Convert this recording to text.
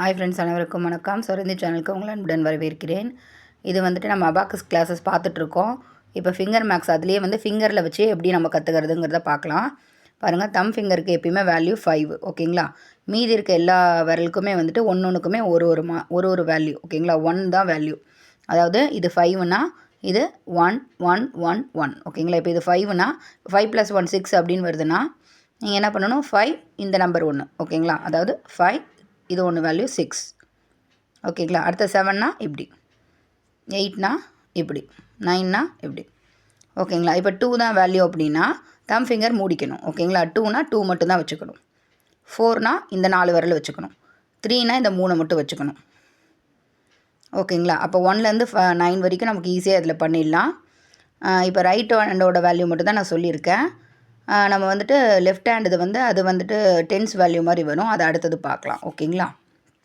Hi friends, அனைவருக்கும் வணக்கம். இந்த சேனலுக்கு உங்களை அன்புடன் வரவேற்கிறேன். இது வந்துட்டு நம்ம அபாக்கஸ் கிளாஸஸ் பார்த்துட்ருக்கோம். இப்போ ஃபிங்கர் மேக்ஸ் அதுலேயே வந்து ஃபிங்கரில் வச்சு எப்படி நம்ம கற்றுக்கிறதுங்கிறத பார்க்கலாம். பாருங்கள், தம் ஃபிங்கருக்கு எப்பயுமே வேல்யூ 5, ஓகேங்களா. மீதி இருக்க எல்லா விரலுக்குமே வந்துட்டு ஒன்றுக்குமே ஒரு வேல்யூ, ஓகேங்களா. 1 தான் வேல்யூ. அதாவது இது 5னா இது 1 1 1 1, ஓகேங்களா. இப்போ இது 5னா 5 + 1 6 அப்படின்னு வருதுன்னா நீங்கள் என்ன பண்ணணும், 5 இந்த நம்பர் 1, ஓகேங்களா. அதாவது 5 இது ஒன்று வேல்யூ 6, ஓகேங்களா. அடுத்த 7னா இப்படி, 8னா இப்படி, 9னா இப்படி, ஓகேங்களா. இப்போ 2 தான் வேல்யூ அப்படின்னா தம் ஃபிங்கர் மூடிக்கணும், ஓகேங்களா. 2னா 2 மட்டும் தான் வச்சுக்கணும். 4னா இந்த 4 விரல் வச்சுக்கணும். 3னா இந்த 3 மட்டும் வச்சுக்கணும், ஓகேங்களா. அப்போ 1லேருந்து 9 வரைக்கும் நமக்கு ஈஸியாக இதில் பண்ணிடலாம். இப்போ ரைட் ஹேண்டோட வேல்யூ மட்டும் தான் நான் சொல்லியிருக்கேன். நம்ம வந்துட்டு லெஃப்ட் ஹேண்டு அது வந்துட்டு டென்ஸ் வேல்யூ மாதிரி வரும். அதை அடுத்தது பார்க்கலாம், ஓகேங்களா.